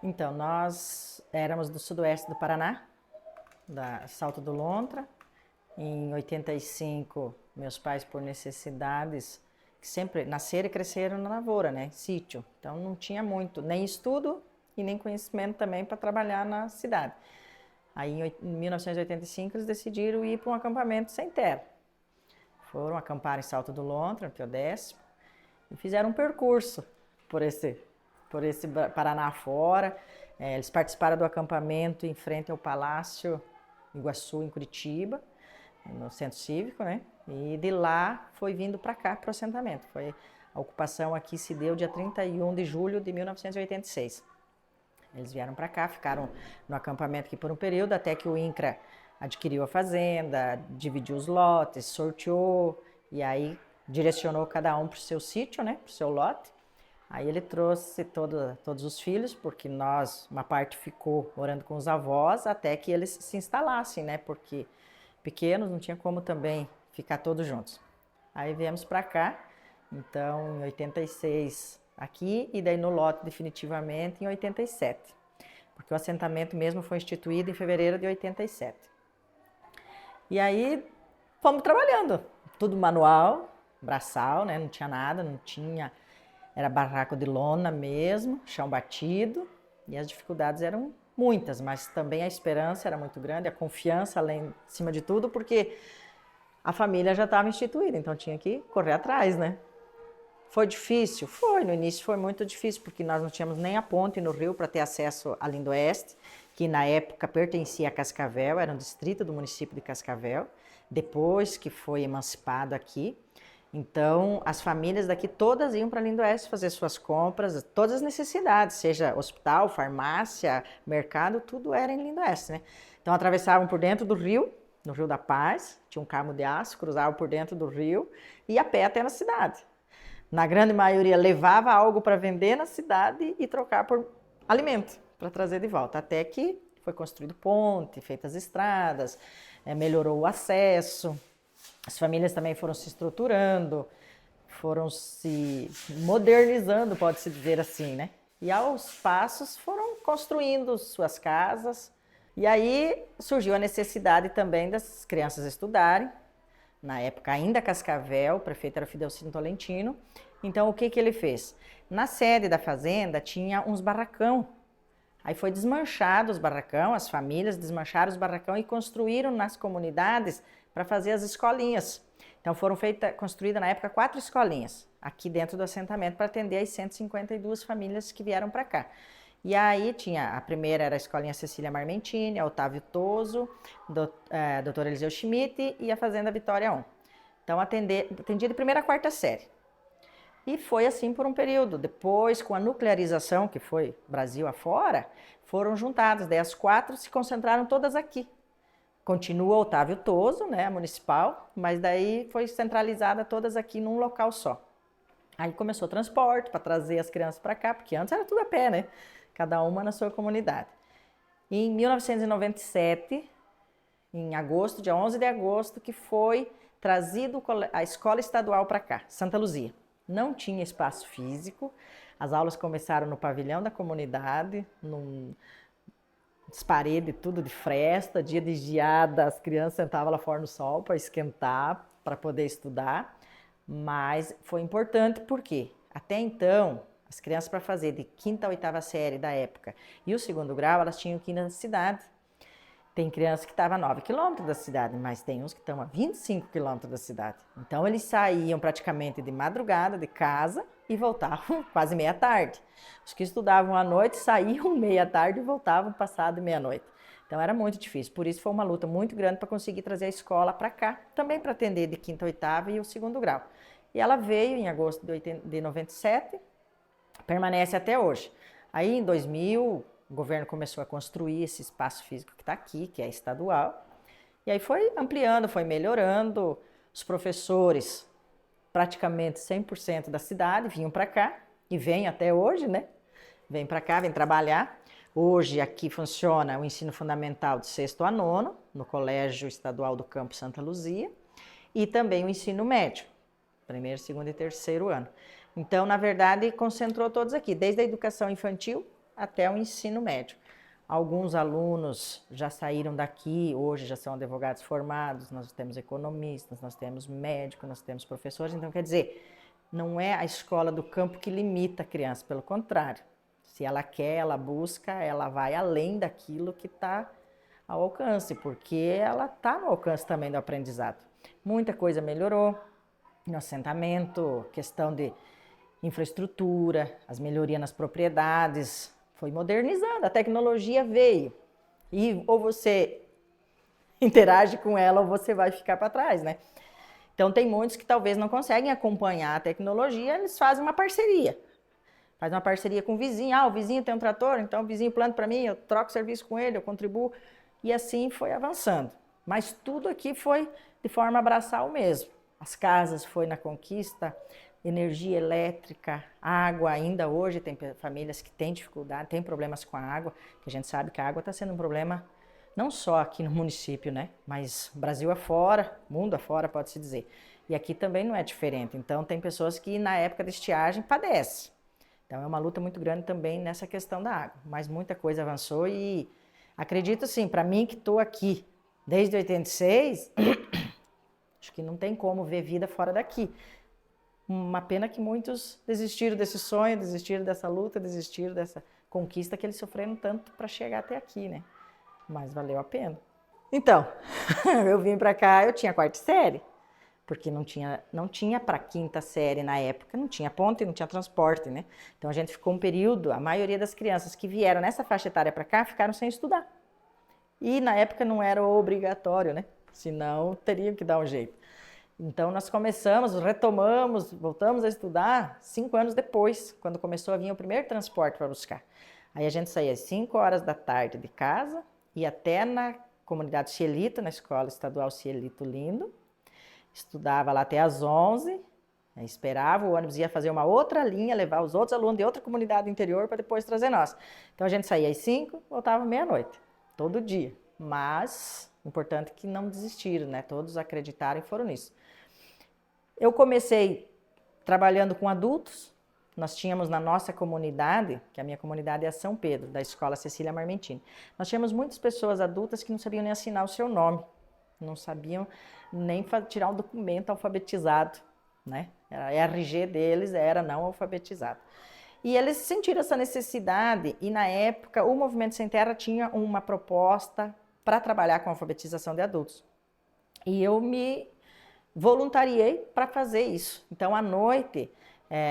Então, nós éramos do sudoeste do Paraná, da Salto do Lontra. Em 85, meus pais, por necessidades, que sempre nasceram e cresceram na lavoura, né? Sítio. Então, não tinha muito, nem estudo e nem conhecimento também para trabalhar na cidade. Aí, em 1985, eles decidiram ir para um acampamento sem terra. Foram acampar em Salto do Lontra, que é o 10º, e fizeram um percurso por esse Paraná fora. Eles participaram do acampamento em frente ao Palácio Iguaçu, em Curitiba, no Centro Cívico, né? E de lá foi vindo para cá, para o assentamento. A ocupação aqui se deu dia 31 de julho de 1986. Eles vieram para cá, ficaram no acampamento aqui por um período, até que o INCRA adquiriu a fazenda, dividiu os lotes, sorteou, e aí direcionou cada um para o seu sítio, né, para o seu lote. Aí ele trouxe todos os filhos, porque uma parte ficou morando com os avós, até que eles se instalassem, né, porque pequenos não tinha como também ficar todos juntos. Aí viemos para cá, então em 86 aqui, e daí no lote definitivamente em 87, porque o assentamento mesmo foi instituído em fevereiro de 87. E aí fomos trabalhando, tudo manual, braçal, né? Não tinha nada, era barraco de lona mesmo, chão batido, e as dificuldades eram muitas, mas também a esperança era muito grande, a confiança acima de tudo, porque a família já estava instituída, então tinha que correr atrás, né? Foi difícil? Foi, no início foi muito difícil, porque nós não tínhamos nem a ponte no rio para ter acesso à Lindoeste, que na época pertencia a Cascavel, era um distrito do município de Cascavel, depois que foi emancipado aqui. Então, as famílias daqui todas iam para Lindoeste fazer suas compras, todas as necessidades, seja hospital, farmácia, mercado, tudo era em Lindoeste, né? Então, atravessavam por dentro do rio, no Rio da Paz, tinha um cabo de aço, cruzavam por dentro do rio e a pé até na cidade. Na grande maioria, levava algo para vender na cidade e trocar por alimento, para trazer de volta. Até que foi construído ponte, feitas estradas, melhorou o acesso. As famílias também foram se estruturando, foram se modernizando, pode-se dizer assim, né? E aos passos foram construindo suas casas. E aí surgiu a necessidade também das crianças estudarem. Na época ainda Cascavel, o prefeito era Fidelcino Tolentino. Então o que ele fez? Na sede da fazenda tinha uns barracão. Aí foi desmanchado os barracão, as famílias desmancharam os barracão e construíram nas comunidades para fazer as escolinhas. Então foram construídas na época 4 escolinhas aqui dentro do assentamento para atender as 152 famílias que vieram para cá. E aí a primeira era a escolinha Cecília Marmentini, a Otávio Toso, Dr. Eliseu Schmidt e a Fazenda Vitória 1. Então atendia de primeira a quarta série. E foi assim por um período. Depois, com a nuclearização, que foi Brasil afora, foram juntadas. Daí as 4 se concentraram todas aqui. Continua Otávio Toso, né, a municipal, mas daí foi centralizada todas aqui num local só. Aí começou o transporte para trazer as crianças para cá, porque antes era tudo a pé, né? Cada uma na sua comunidade. E em 1997, em agosto, dia 11 de agosto, que foi trazido a escola estadual para cá, Santa Luzia. Não tinha espaço físico, as aulas começaram no pavilhão da comunidade, as paredes tudo de fresta, dia de geada, as crianças sentavam lá fora no sol para esquentar, para poder estudar. Mas foi importante porque, até então, as crianças para fazer de 5ª a 8ª série da época e o 2º grau, elas tinham que ir na cidade. Tem crianças que estavam a 9 quilômetros da cidade, mas tem uns que estão a 25 quilômetros da cidade. Então, eles saíam praticamente de madrugada de casa e voltavam quase meia-tarde. Os que estudavam à noite saíam meia-tarde e voltavam passado meia-noite. Então, era muito difícil. Por isso, foi uma luta muito grande para conseguir trazer a escola para cá, também para atender de 5ª a 8ª e o 2º grau. E ela veio em agosto de 97, permanece até hoje. Aí, em 2000... o governo começou a construir esse espaço físico que está aqui, que é estadual. E aí foi ampliando, foi melhorando. Os professores, praticamente 100% da cidade, vinham para cá. E vêm até hoje, né? Vêm para cá, vêm trabalhar. Hoje aqui funciona o ensino fundamental de 6º a 9º, no Colégio Estadual do Campo Santa Luzia. E também o ensino médio, 1º, 2º e 3º ano. Então, na verdade, concentrou todos aqui, desde a educação infantil, até o ensino médio. Alguns alunos já saíram daqui, hoje já são advogados formados, nós temos economistas, nós temos médicos, nós temos professores. Então, quer dizer, não é a escola do campo que limita a criança, pelo contrário. Se ela quer, ela busca, ela vai além daquilo que está ao alcance, porque ela está no alcance também do aprendizado. Muita coisa melhorou no assentamento, questão de infraestrutura, as melhorias nas propriedades, foi modernizando, a tecnologia veio. E ou você interage com ela ou você vai ficar para trás, né? Então tem muitos que talvez não conseguem acompanhar a tecnologia, eles fazem uma parceria. Faz uma parceria com o vizinho, o vizinho tem um trator, então o vizinho planta para mim, eu troco serviço com ele, eu contribuo. E assim foi avançando. Mas tudo aqui foi de forma abraçal mesmo. As casas foi na conquista, energia elétrica, água, ainda hoje tem famílias que têm dificuldade, têm problemas com a água, que a gente sabe que a água está sendo um problema não só aqui no município, né? Mas Brasil afora, mundo afora, pode-se dizer. E aqui também não é diferente. Então tem pessoas que na época de estiagem padecem. Então é uma luta muito grande também nessa questão da água. Mas muita coisa avançou e acredito assim, para mim que estou aqui desde 86, acho que não tem como ver vida fora daqui. Uma pena que muitos desistiram desse sonho, desistiram dessa luta, desistiram dessa conquista que eles sofreram tanto para chegar até aqui, né? Mas valeu a pena. Então, eu vim para cá, eu tinha quarta série, porque não tinha para quinta série na época, não tinha ponte, não tinha transporte, né? Então a gente ficou um período, a maioria das crianças que vieram nessa faixa etária para cá ficaram sem estudar. E na época não era obrigatório, né? Senão teriam que dar um jeito. Então nós começamos, retomamos, voltamos a estudar 5 anos depois, quando começou a vir o primeiro transporte para buscar. Aí a gente saía às 5 horas da tarde de casa, ia até na comunidade Cielito, na escola estadual Cielito Lindo, estudava lá até às 11, esperava, o ônibus ia fazer uma outra linha, levar os outros alunos de outra comunidade do interior para depois trazer nós. Então a gente saía às 5, voltava meia-noite, todo dia. Mas, importante que não desistiram, né? Todos acreditaram e foram nisso. Eu comecei trabalhando com adultos, nós tínhamos na nossa comunidade, que a minha comunidade é São Pedro, da Escola Cecília Marmentini, nós tínhamos muitas pessoas adultas que não sabiam nem assinar o seu nome, não sabiam nem tirar um documento alfabetizado, né? A RG deles era não alfabetizado. E eles sentiram essa necessidade e na época o Movimento Sem Terra tinha uma proposta para trabalhar com a alfabetização de adultos. E eu me voluntariei para fazer isso. Então, à noite,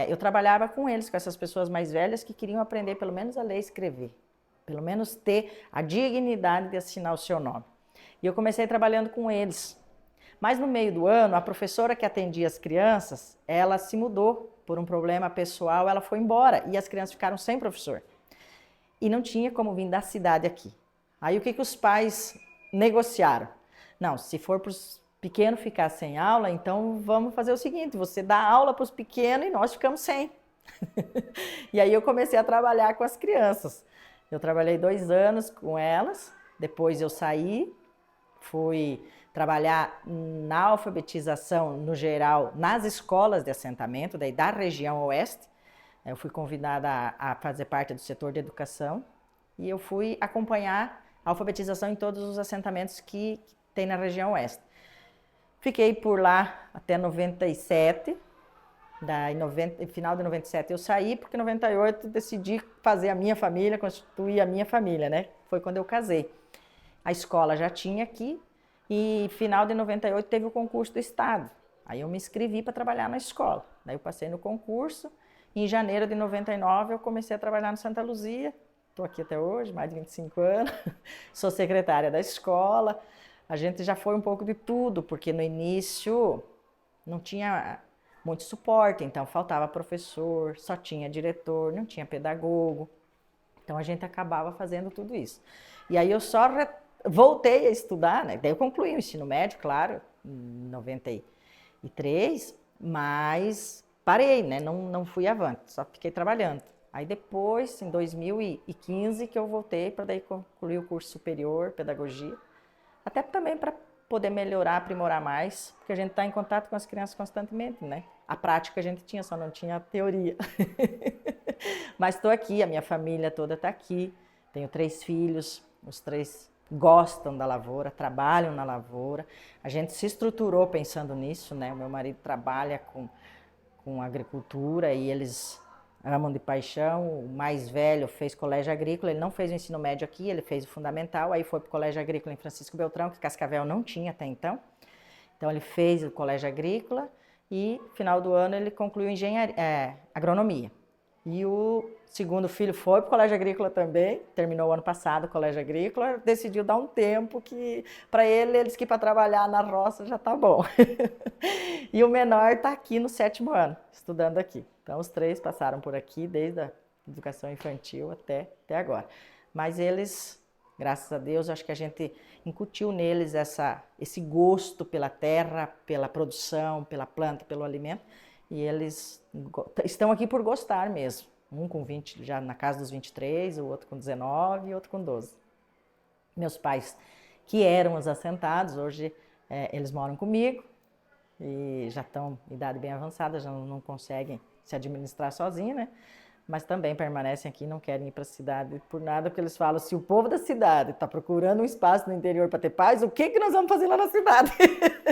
eu trabalhava com eles, com essas pessoas mais velhas que queriam aprender pelo menos a ler e escrever, pelo menos ter a dignidade de assinar o seu nome. E eu comecei trabalhando com eles. Mas no meio do ano, a professora que atendia as crianças, ela se mudou por um problema pessoal, ela foi embora e as crianças ficaram sem professor. E não tinha como vir da cidade aqui. Aí o que os pais negociaram? Não, se for para os pequenos ficar sem aula, então vamos fazer o seguinte, você dá aula para os pequenos e nós ficamos sem. E aí eu comecei a trabalhar com as crianças. Eu trabalhei 2 anos com elas, depois eu saí, fui trabalhar na alfabetização no geral nas escolas de assentamento, daí da região oeste. Eu fui convidada a fazer parte do setor de educação e eu fui acompanhar a alfabetização em todos os assentamentos que tem na região oeste. Fiquei por lá até 97, daí final de 97 eu saí, porque em 98 decidi fazer a minha família, constituir a minha família, né? Foi quando eu casei. A escola já tinha aqui e final de 98 teve o concurso do estado. Aí eu me inscrevi para trabalhar na escola. Daí eu passei no concurso e em janeiro de 99 eu comecei a trabalhar no Santa Luzia. Estou aqui até hoje, mais de 25 anos. Sou secretária da escola. A gente já foi um pouco de tudo, porque no início não tinha muito suporte, então faltava professor, só tinha diretor, não tinha pedagogo. Então a gente acabava fazendo tudo isso. E aí eu só voltei a estudar, né? Daí eu concluí o ensino médio, claro, em 93, mas parei, né? Não fui avante, só fiquei trabalhando. Aí depois, em 2015, que eu voltei para daí concluir o curso superior, pedagogia, até também para poder melhorar, aprimorar mais, porque a gente está em contato com as crianças constantemente, né? A prática a gente tinha, só não tinha a teoria. Mas estou aqui, a minha família toda está aqui. Tenho 3 filhos, os 3 gostam da lavoura, trabalham na lavoura. A gente se estruturou pensando nisso, né? O meu marido trabalha com agricultura e eles amam de paixão. O mais velho fez colégio agrícola, ele não fez o ensino médio aqui, ele fez o fundamental, aí foi para o colégio agrícola em Francisco Beltrão, que Cascavel não tinha até então. Então ele fez o colégio agrícola e no final do ano ele concluiu agronomia. E o segundo filho foi para o colégio agrícola também, terminou o ano passado o colégio agrícola, decidiu dar um tempo que para ele disse que para trabalhar na roça já tá bom. E o menor está aqui no 7º ano, estudando aqui. Então os 3 passaram por aqui desde a educação infantil até agora. Mas eles, graças a Deus, acho que a gente incutiu neles esse gosto pela terra, pela produção, pela planta, pelo alimento. E eles estão aqui por gostar mesmo. Um com 20, já na casa dos 23, o outro com 19 e o outro com 12. Meus pais, que eram os assentados, hoje eles moram comigo e já estão em idade bem avançada, já não conseguem se administrar sozinhos, né? Mas também permanecem aqui, não querem ir para a cidade por nada, porque eles falam, se o povo da cidade está procurando um espaço no interior para ter paz, o que nós vamos fazer lá na cidade?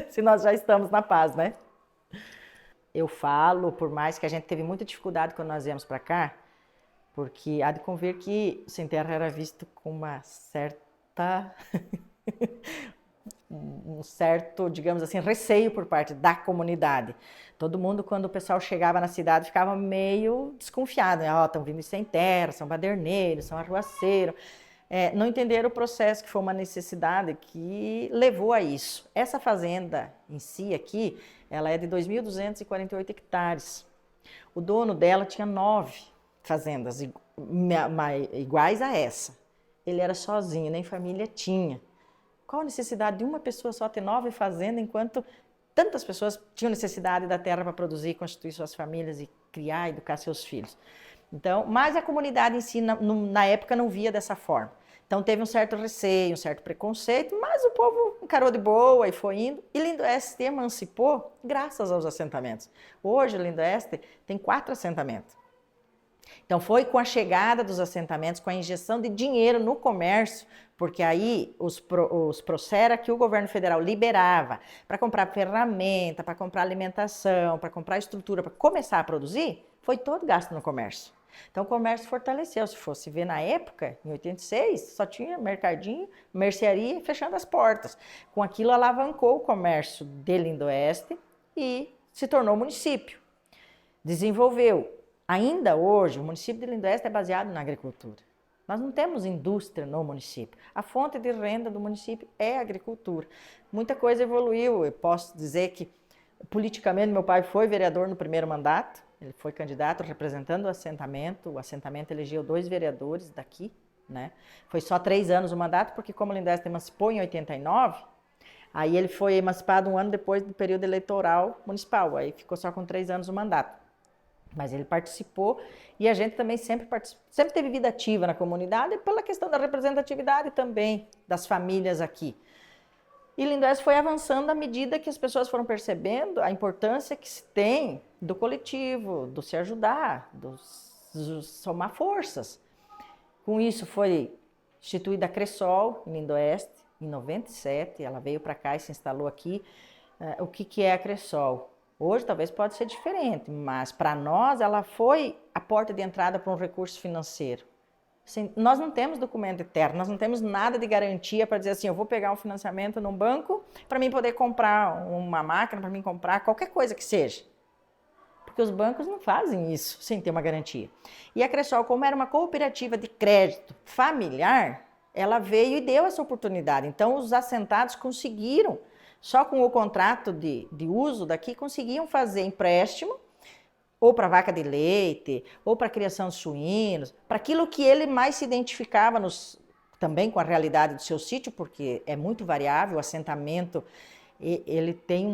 Se nós já estamos na paz, né? Eu falo, por mais que a gente teve muita dificuldade quando nós viemos para cá, porque há de convir que o Sem Terra era visto com uma certa... um certo, digamos assim, receio por parte da comunidade. Todo mundo, quando o pessoal chegava na cidade, ficava meio desconfiado, né? Estão vindo sem terra, são baderneiros, são arruaceiros. Não entenderam o processo, que foi uma necessidade que levou a isso. Essa fazenda em si aqui, ela é de 2.248 hectares. O dono dela tinha 9 fazendas iguais a essa. Ele era sozinho, nem família tinha. Qual a necessidade de uma pessoa só ter 9 fazendas, enquanto tantas pessoas tinham necessidade da terra para produzir, constituir suas famílias e criar, educar seus filhos? Então, mas a comunidade em si, na época, não via dessa forma. Então, teve um certo receio, um certo preconceito, mas o povo encarou de boa e foi indo. E Lindoeste se emancipou graças aos assentamentos. Hoje, Lindoeste tem 4 assentamentos. Então, foi com a chegada dos assentamentos, com a injeção de dinheiro no comércio, porque aí os Procera que o governo federal liberava para comprar ferramenta, para comprar alimentação, para comprar estrutura, para começar a produzir, foi todo gasto no comércio. Então, o comércio fortaleceu. Se fosse ver na época, em 86, só tinha mercadinho, mercearia fechando as portas. Com aquilo, alavancou o comércio de Lindoeste e se tornou município. Desenvolveu. Ainda hoje, o município de Lindoeste é baseado na agricultura. Nós não temos indústria no município. A fonte de renda do município é a agricultura. Muita coisa evoluiu. Eu posso dizer que, politicamente, meu pai foi vereador no primeiro mandato. Ele foi candidato representando o assentamento elegeu 2 vereadores daqui, né? Foi só 3 anos o mandato, porque como Lindoeste emancipou em 89, aí ele foi emancipado um ano depois do período eleitoral municipal, aí ficou só com 3 anos o mandato. Mas ele participou e a gente também sempre teve vida ativa na comunidade pela questão da representatividade também das famílias aqui. E Lindoeste foi avançando à medida que as pessoas foram percebendo a importância que se tem do coletivo, do se ajudar, do somar forças. Com isso foi instituída a Cressol em Lindoeste, em 97, ela veio para cá e se instalou aqui. O que é a Cressol? Hoje talvez pode ser diferente, mas para nós ela foi a porta de entrada para um recurso financeiro. Assim, nós não temos documento eterno, nós não temos nada de garantia para dizer assim, eu vou pegar um financiamento num banco para mim poder comprar uma máquina, para mim comprar qualquer coisa que seja. Porque os bancos não fazem isso sem ter uma garantia. E a Cressol, como era uma cooperativa de crédito familiar, ela veio e deu essa oportunidade. Então os assentados conseguiram, só com o contrato de uso daqui, conseguiam fazer empréstimo, ou para vaca de leite, ou para criação de suínos, para aquilo que ele mais se identificava também com a realidade do seu sítio, porque é muito variável, o assentamento ele tem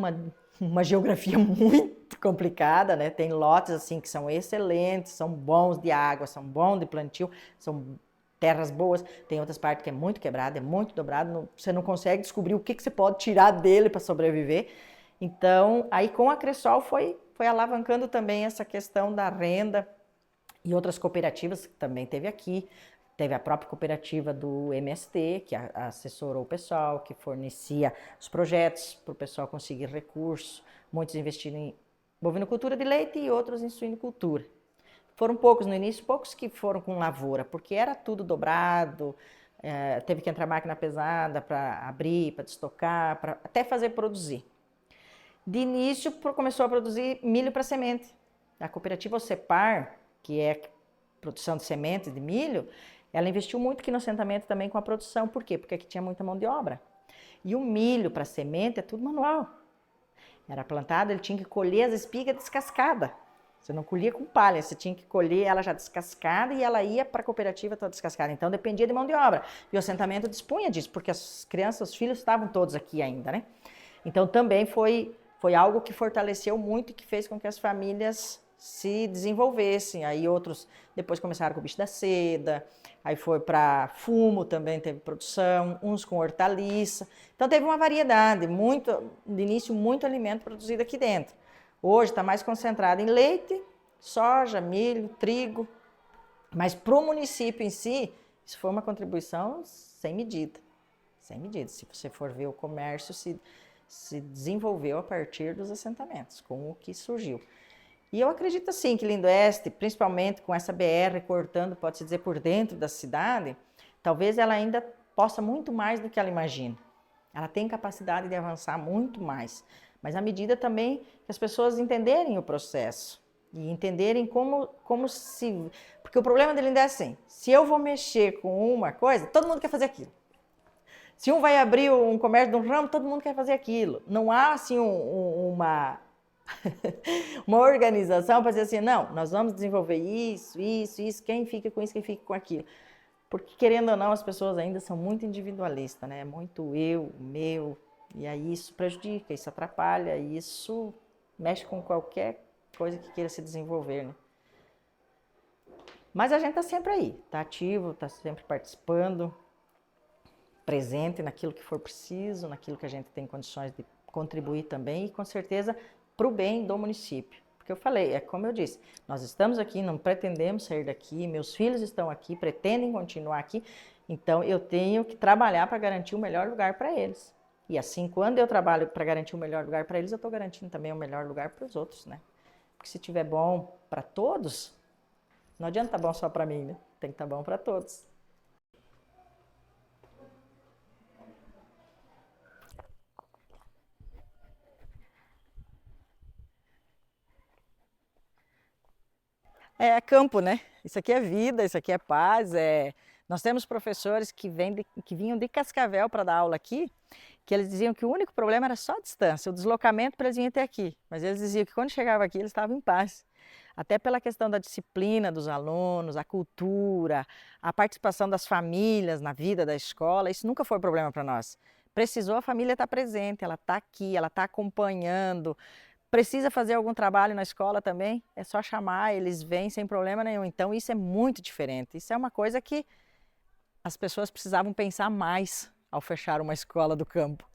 uma geografia muito complicada, né? Tem lotes assim que são excelentes, são bons de água, são bons de plantio, são terras boas, tem outras partes que é muito quebrada, é muito dobrado, você não consegue descobrir o que você pode tirar dele para sobreviver. Então, aí com a Cressol foi alavancando também essa questão da renda e outras cooperativas que também teve aqui. Teve a própria cooperativa do MST, que assessorou o pessoal, que fornecia os projetos para o pessoal conseguir recursos. Muitos investiram em bovinocultura de leite e outros em suinocultura. Foram poucos no início, poucos que foram com lavoura, porque era tudo dobrado, teve que entrar máquina pesada para abrir, para destocar, para até fazer produzir. De início, começou a produzir milho para semente. A cooperativa Ocepar, que é produção de sementes de milho, ela investiu muito aqui no assentamento também com a produção. Por quê? Porque aqui tinha muita mão de obra. E o milho para semente é tudo manual. Era plantado, ele tinha que colher as espigas descascadas. Você não colhia com palha, você tinha que colher ela já descascada e ela ia para a cooperativa toda descascada. Então dependia de mão de obra. E o assentamento dispunha disso, porque as crianças, os filhos estavam todos aqui ainda, né? Então também foi algo que fortaleceu muito e que fez com que as famílias se desenvolvessem. Aí outros depois começaram com o bicho da seda, aí foi para fumo também, teve produção, uns com hortaliça. Então teve uma variedade, de início muito alimento produzido aqui dentro. Hoje está mais concentrado em leite, soja, milho, trigo, mas para o município em si, isso foi uma contribuição sem medida, sem medida. Se você for ver, o comércio se desenvolveu a partir dos assentamentos, com o que surgiu. E eu acredito assim que Lindoeste, principalmente com essa BR cortando, pode-se dizer, por dentro da cidade, talvez ela ainda possa muito mais do que ela imagina. Ela tem capacidade de avançar muito mais, mas à medida também que as pessoas entenderem o processo e entenderem como se... Porque o problema de Lindoeste é assim, se eu vou mexer com uma coisa, todo mundo quer fazer aquilo. Se um vai abrir um comércio de um ramo, todo mundo quer fazer aquilo. Não há assim uma organização para dizer assim, não, nós vamos desenvolver isso, quem fica com isso, quem fica com aquilo. Porque, querendo ou não, as pessoas ainda são muito individualistas, né? Muito eu, meu, e aí isso prejudica, isso atrapalha, isso mexe com qualquer coisa que queira se desenvolver, né? Mas a gente está sempre aí, está ativo, está sempre participando, presente naquilo que for preciso, naquilo que a gente tem condições de contribuir também e, com certeza, para o bem do município. Porque eu falei, é como eu disse, nós estamos aqui, não pretendemos sair daqui, meus filhos estão aqui, pretendem continuar aqui, então eu tenho que trabalhar para garantir o melhor lugar para eles. E assim, quando eu trabalho para garantir o melhor lugar para eles, eu estou garantindo também o melhor lugar para os outros, né? Porque se tiver bom para todos, não adianta estar bom só para mim, né? Tem que estar bom para todos. É campo, né? Isso aqui é vida, isso aqui é paz. Nós temos professores que vinham de Cascavel para dar aula aqui, que eles diziam que o único problema era só a distância, o deslocamento para eles virem até aqui. Mas eles diziam que quando chegava aqui eles estavam em paz. Até pela questão da disciplina dos alunos, a cultura, a participação das famílias na vida da escola, isso nunca foi problema para nós. Precisou, a família estar presente, ela está aqui, ela está acompanhando. Precisa fazer algum trabalho na escola também? É só chamar, eles vêm sem problema nenhum. Então isso é muito diferente. Isso é uma coisa que as pessoas precisavam pensar mais ao fechar uma escola do campo.